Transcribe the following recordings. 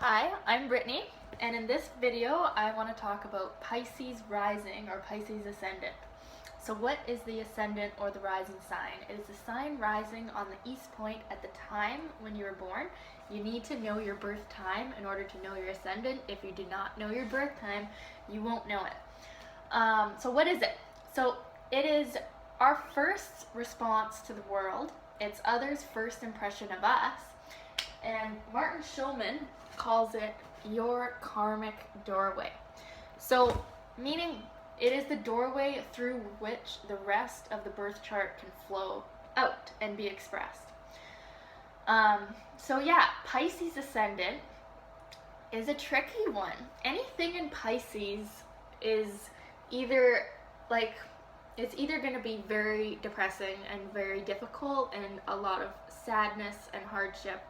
Hi, I'm Brittany, and in this video I want to talk about Pisces Rising or Pisces Ascendant. So what is the Ascendant or the rising sign? It is a sign rising on the east point at the time when you were born. You need to know your birth time in order to know your Ascendant. If you do not know your birth time, you won't know it. So what is it? So it is our first response to the world. It's others' first impression of us. And Martin Schulman calls it your karmic doorway. So, meaning it is the doorway through which the rest of the birth chart can flow out and be expressed. Pisces Ascendant is a tricky one. Anything in Pisces is either it's either going to be very depressing and very difficult and a lot of sadness and hardship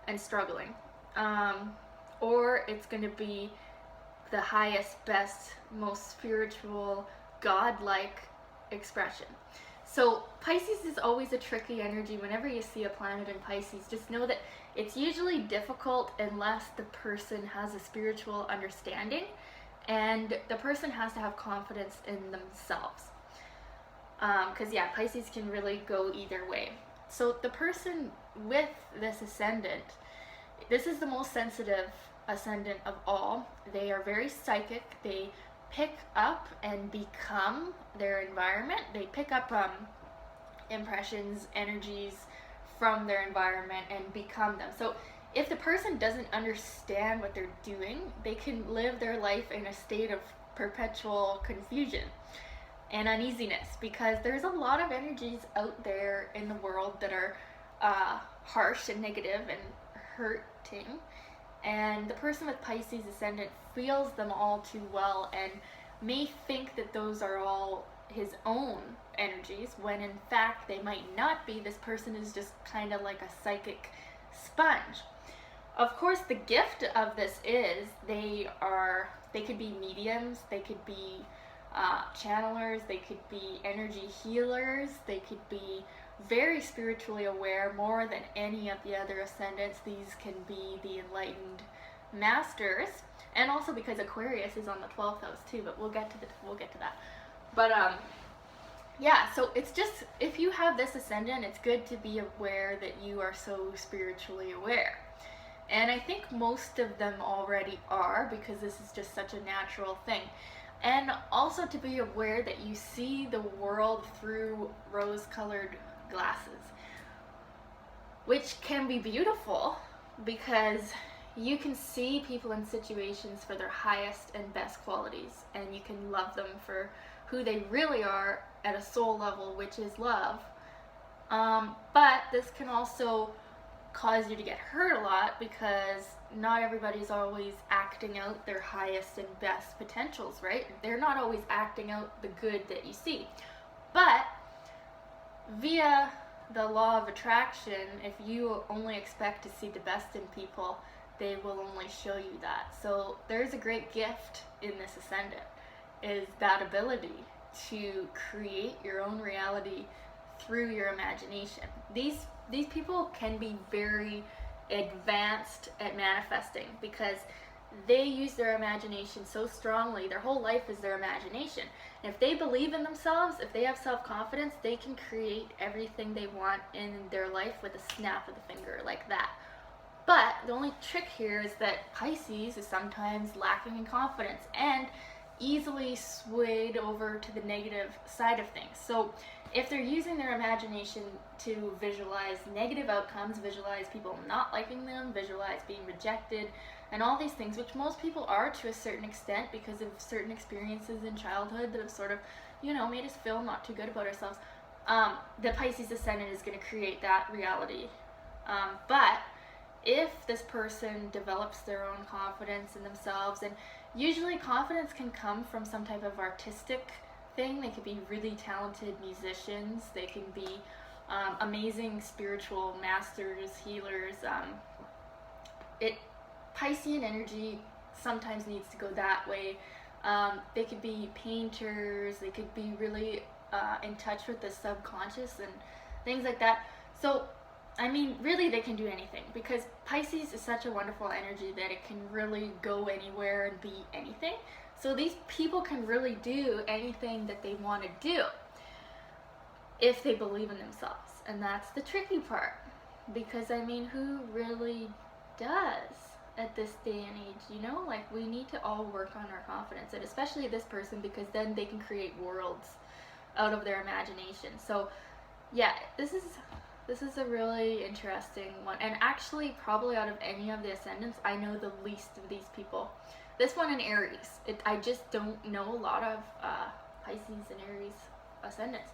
and struggling, or it's going to be the highest, best, most spiritual, godlike expression. So Pisces is always a tricky energy. Whenever you see a planet in Pisces, just know that it's usually difficult unless the person has a spiritual understanding and the person has to have confidence in themselves. Because Pisces can really go either way. So the person with this ascendant, this is the most sensitive ascendant of all. They are very psychic. They pick up and become their environment. They pick up impressions, energies from their environment and become them. So if the person doesn't understand what they're doing, they can live their life in a state of perpetual confusion and uneasiness, because there's a lot of energies out there in the world that are harsh and negative and hurting, and the person with Pisces Ascendant feels them all too well and may think that those are all his own energies, when in fact they might not be. This person is just kind of like a psychic sponge. Of course, the gift of this is they could be mediums, they could be channelers, they could be energy healers, they could be very spiritually aware, more than any of the other ascendants. These can be the enlightened masters, and also because Aquarius is on the 12th house too, but we'll get to that. But so it's just, if you have this ascendant, it's good to be aware that you are so spiritually aware. And I think most of them already are, because this is just such a natural thing. And also to be aware that you see the world through rose-colored glasses, which can be beautiful because you can see people in situations for their highest and best qualities, and you can love them for who they really are at a soul level, which is love. But this can also cause you to get hurt a lot, because not everybody's always acting out their highest and best potentials, right? They're not always acting out the good that you see. But via the law of attraction, if you only expect to see the best in people, they will only show you that. So there's a great gift in this ascendant, is that ability to create your own reality through your imagination. These people can be very advanced at manifesting because they use their imagination so strongly. Their whole life is their imagination. And if they believe in themselves, if they have self-confidence, they can create everything they want in their life with a snap of the finger, like that. But the only trick here is that Pisces is sometimes lacking in confidence and easily swayed over to the negative side of things. So if they're using their imagination to visualize negative outcomes, visualize people not liking them, visualize being rejected, and all these things, which most people are to a certain extent because of certain experiences in childhood that have sort of, made us feel not too good about ourselves, the Pisces Ascendant is going to create that reality. But if this person develops their own confidence in themselves, and usually confidence can come from some type of artistic thing. They could be really talented musicians, they can be amazing spiritual masters, healers. Piscean energy sometimes needs to go that way. They could be painters, they could be really in touch with the subconscious and things like that. So I mean, really they can do anything, because Pisces is such a wonderful energy that it can really go anywhere and be anything. So these people can really do anything that they want to do if they believe in themselves. And that's the tricky part, because I mean, who really does at this day and age, you know? Like, we need to all work on our confidence, and especially this person, because then they can create worlds out of their imagination. So yeah, this is a really interesting one, and actually probably out of any of the ascendants, I know the least of these people. This one in Aries, I just don't know a lot of Pisces and Aries ascendants.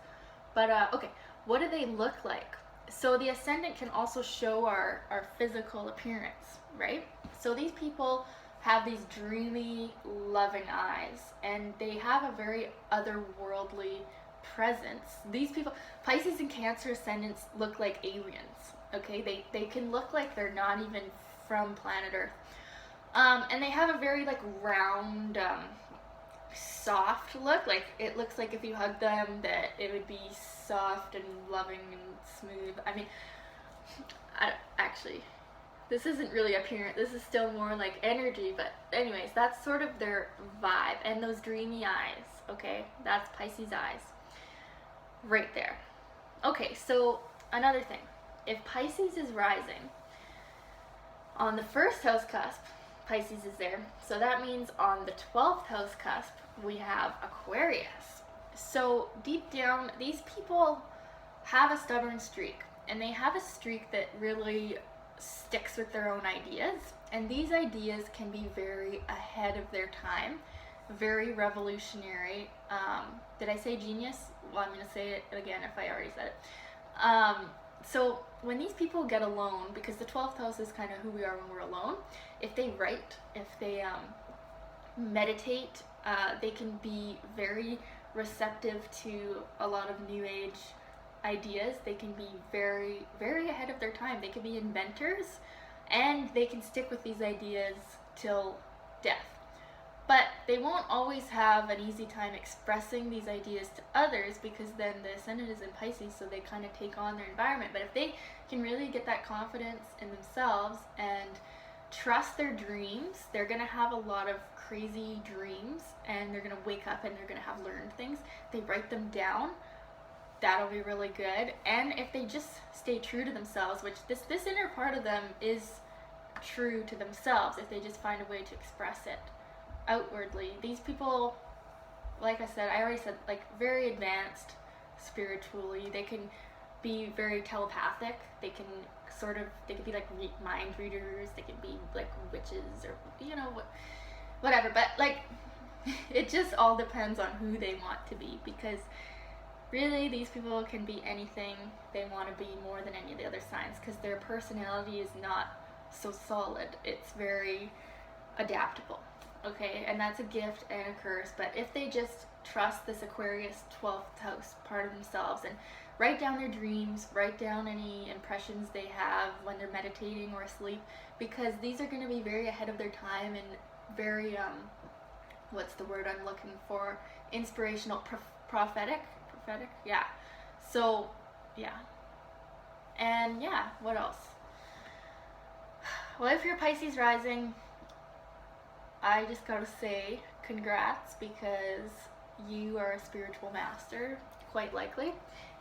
But okay, what do they look like? So the ascendant can also show our physical appearance, right? So these people have these dreamy, loving eyes, and they have a very otherworldly presence. These people, Pisces and Cancer ascendants, look like aliens, okay? They can look like they're not even from planet Earth. And they have a very like round, soft look. Like, it looks like if you hug them that it would be soft and loving and smooth. I mean, actually, this isn't really apparent. This is still more like energy, but anyways, that's sort of their vibe. And those dreamy eyes, okay? That's Pisces eyes right there. Okay, so another thing. If Pisces is rising on the first house cusp, Pisces is there. So that means on the 12th house cusp, we have Aquarius. So deep down, these people have a stubborn streak, and they have a streak that really sticks with their own ideas. And these ideas can be very ahead of their time, very revolutionary. Did I say genius? Well, I'm going to say it again if I already said it. So when these people get alone, because the 12th house is kind of who we are when we're alone, if they write, if they meditate, they can be very receptive to a lot of new age ideas. They can be very, very ahead of their time. They can be inventors, and they can stick with these ideas till death. But they won't always have an easy time expressing these ideas to others, because then the ascendant is in Pisces, so they kind of take on their environment. But if they can really get that confidence in themselves and trust their dreams, they're going to have a lot of crazy dreams, and they're going to wake up and they're going to have learned things. They write them down. That'll be really good. And if they just stay true to themselves, which this inner part of them is true to themselves, if they just find a way to express it outwardly. These people, like I said, I already said, like, very advanced spiritually. They can be very telepathic. They can be like mind readers. They can be like witches, or, you know, whatever. But like, it just all depends on who they want to be, because really these people can be anything they want to be, more than any of the other signs, because their personality is not so solid. It's very adaptable. Okay, and that's a gift and a curse. But if they just trust this Aquarius 12th house part of themselves, and write down their dreams, write down any impressions they have when they're meditating or asleep, because these are going to be very ahead of their time and very, what's the word I'm looking for? Inspirational, prophetic? Yeah. So, yeah. And yeah, what else? Well, if you're Pisces rising, I just gotta say congrats, because you are a spiritual master, quite likely.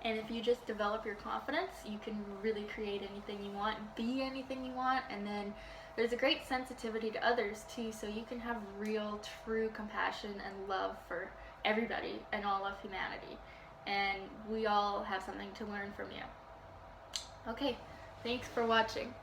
And if you just develop your confidence, you can really create anything you want, be anything you want. And then there's a great sensitivity to others too, so you can have real, true compassion and love for everybody and all of humanity. And we all have something to learn from you. Okay, thanks for watching.